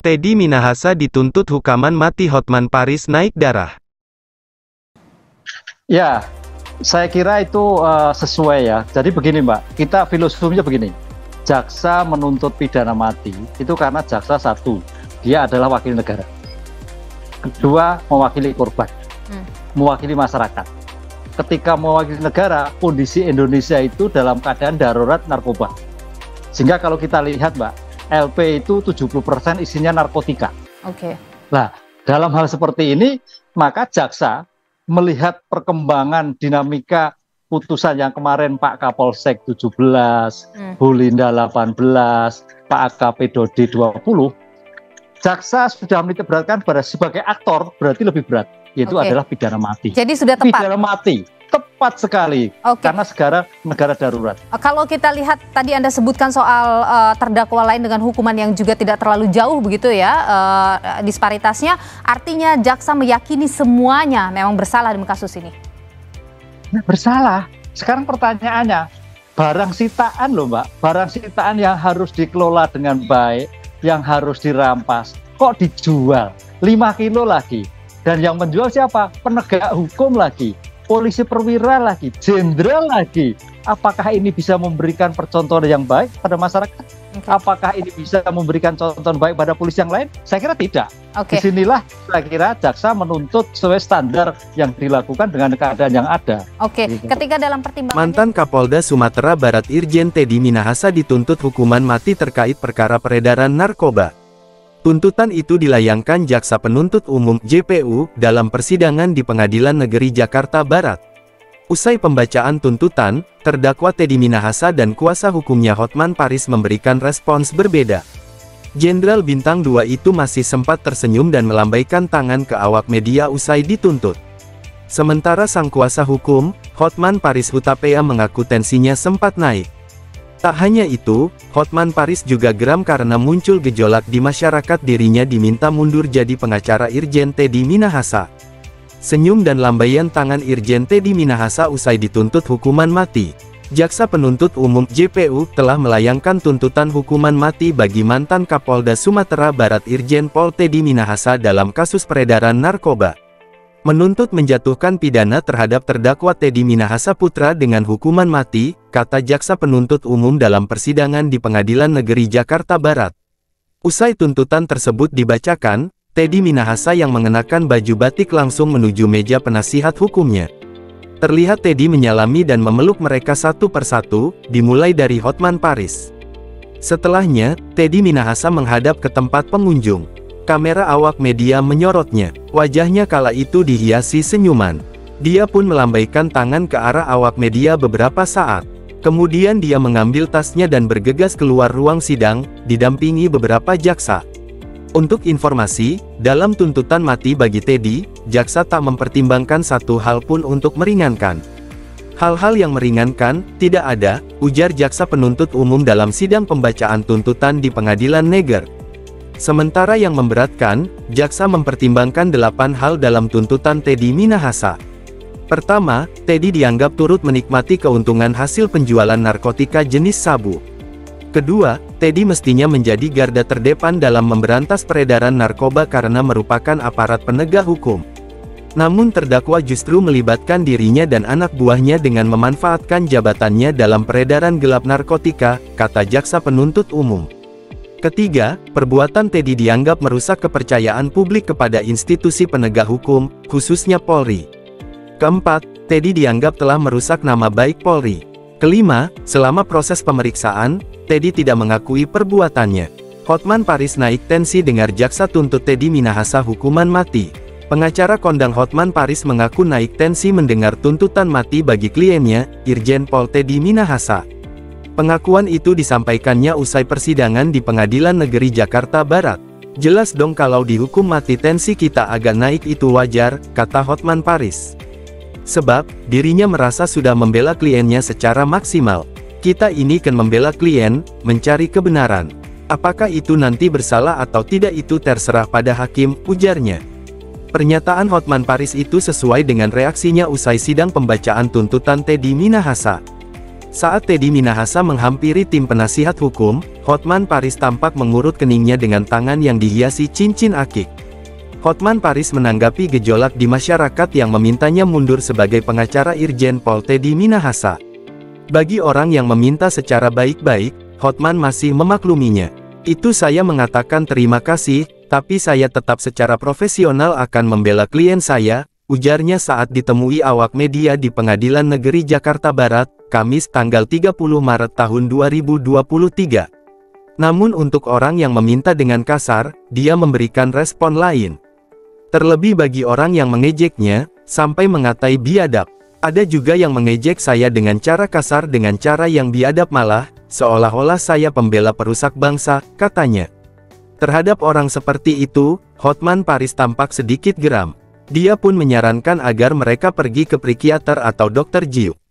Teddy Minahasa dituntut hukuman mati, Hotman Paris naik darah. Ya, saya kira itu sesuai ya. Jadi begini Mbak, kita filosofinya begini. Jaksa menuntut pidana mati itu karena jaksa satu, dia adalah wakil negara. Kedua, mewakili korban, mewakili masyarakat. Ketika mewakili negara, kondisi Indonesia itu dalam keadaan darurat narkoba. Sehingga kalau kita lihat Mbak, LP itu 70% isinya narkotika. Oke. Nah, dalam hal seperti ini, maka jaksa melihat perkembangan dinamika putusan yang kemarin Pak Kapolsek 17, Bu Linda 18, Pak AKP Dodi 20, jaksa sudah menitikberatkan pada sebagai aktor berarti lebih berat, yaitu adalah pidana mati. Jadi sudah tepat. Pidana mati. Tepat sekali, karena sekarang negara darurat. Kalau kita lihat tadi Anda sebutkan soal terdakwa lain dengan hukuman yang juga tidak terlalu jauh begitu ya, disparitasnya, artinya jaksa meyakini semuanya memang bersalah dalam kasus ini. Bersalah. Sekarang pertanyaannya, barang sitaan loh Mbak, barang sitaan yang harus dikelola dengan baik, yang harus dirampas, kok dijual 5 kilo lagi, dan yang menjual siapa? Penegak hukum lagi. Polisi perwira lagi, jenderal lagi. Apakah ini bisa memberikan percontohan yang baik pada masyarakat? Apakah ini bisa memberikan contoh baik pada polisi yang lain? Saya kira tidak. Disinilah saya kira jaksa menuntut sesuai standar yang dilakukan dengan keadaan yang ada. Ketika dalam pertimbangan mantan Kapolda Sumatera Barat Irjen Teddy Minahasa dituntut hukuman mati terkait perkara peredaran narkoba. Tuntutan itu dilayangkan Jaksa Penuntut Umum (JPU) dalam persidangan di Pengadilan Negeri Jakarta Barat. Usai pembacaan tuntutan, terdakwa Teddy Minahasa dan kuasa hukumnya Hotman Paris memberikan respons berbeda. Jenderal Bintang 2 itu masih sempat tersenyum dan melambaikan tangan ke awak media usai dituntut. Sementara sang kuasa hukum, Hotman Paris Hutapea, mengaku tensinya sempat naik. Tak hanya itu, Hotman Paris juga geram karena muncul gejolak di masyarakat, dirinya diminta mundur jadi pengacara Irjen Teddy Minahasa. Senyum dan lambaian tangan Irjen Teddy Minahasa usai dituntut hukuman mati. Jaksa Penuntut Umum (JPU) telah melayangkan tuntutan hukuman mati bagi mantan Kapolda Sumatera Barat Irjen Pol Teddy Minahasa dalam kasus peredaran narkoba. Menuntut menjatuhkan pidana terhadap terdakwa Teddy Minahasa Putra dengan hukuman mati, kata Jaksa Penuntut Umum dalam persidangan di Pengadilan Negeri Jakarta Barat. Usai tuntutan tersebut dibacakan, Teddy Minahasa yang mengenakan baju batik langsung menuju meja penasihat hukumnya. Terlihat Teddy menyalami dan memeluk mereka satu persatu, dimulai dari Hotman Paris. Setelahnya, Teddy Minahasa menghadap ke tempat pengunjung. Kamera awak media menyorotnya. Wajahnya kala itu dihiasi senyuman. Dia pun melambaikan tangan ke arah awak media beberapa saat. Kemudian dia mengambil tasnya dan bergegas keluar ruang sidang, didampingi beberapa jaksa. Untuk informasi, dalam tuntutan mati bagi Teddy, jaksa tak mempertimbangkan satu hal pun untuk meringankan. Hal-hal yang meringankan, tidak ada, ujar Jaksa Penuntut Umum dalam sidang pembacaan tuntutan di Pengadilan Negeri. Sementara yang memberatkan, jaksa mempertimbangkan 8 hal dalam tuntutan Teddy Minahasa. Pertama, Teddy dianggap turut menikmati keuntungan hasil penjualan narkotika jenis sabu. Kedua, Teddy mestinya menjadi garda terdepan dalam memberantas peredaran narkoba karena merupakan aparat penegak hukum. Namun terdakwa justru melibatkan dirinya dan anak buahnya dengan memanfaatkan jabatannya dalam peredaran gelap narkotika, kata Jaksa Penuntut Umum. Ketiga, perbuatan Teddy dianggap merusak kepercayaan publik kepada institusi penegak hukum, khususnya Polri. Keempat, Teddy dianggap telah merusak nama baik Polri. Kelima, selama proses pemeriksaan, Teddy tidak mengakui perbuatannya. Hotman Paris naik tensi dengar jaksa tuntut Teddy Minahasa hukuman mati. Pengacara kondang Hotman Paris mengaku naik tensi mendengar tuntutan mati bagi kliennya, Irjen Pol Teddy Minahasa. Pengakuan itu disampaikannya usai persidangan di Pengadilan Negeri Jakarta Barat. Jelas dong kalau dihukum mati tensi kita agak naik, itu wajar, kata Hotman Paris. Sebab, dirinya merasa sudah membela kliennya secara maksimal. Kita ini kan membela klien, mencari kebenaran. Apakah itu nanti bersalah atau tidak itu terserah pada hakim, ujarnya. Pernyataan Hotman Paris itu sesuai dengan reaksinya usai sidang pembacaan tuntutan Teddy Minahasa. Saat Teddy Minahasa menghampiri tim penasihat hukum, Hotman Paris tampak mengurut keningnya dengan tangan yang dihiasi cincin akik. Hotman Paris menanggapi gejolak di masyarakat yang memintanya mundur sebagai pengacara Irjen Pol Teddy Minahasa. Bagi orang yang meminta secara baik-baik, Hotman masih memakluminya. Itu saya mengatakan terima kasih, tapi saya tetap secara profesional akan membela klien saya, ujarnya saat ditemui awak media di Pengadilan Negeri Jakarta Barat, Kamis tanggal 30 Maret tahun 2023. Namun untuk orang yang meminta dengan kasar, dia memberikan respon lain. Terlebih bagi orang yang mengejeknya, sampai mengatai biadab. Ada juga yang mengejek saya dengan cara kasar dengan cara yang biadab malah, seolah-olah saya pembela perusak bangsa, katanya. Terhadap orang seperti itu, Hotman Paris tampak sedikit geram. Dia pun menyarankan agar mereka pergi ke psikiater atau dokter jiwa.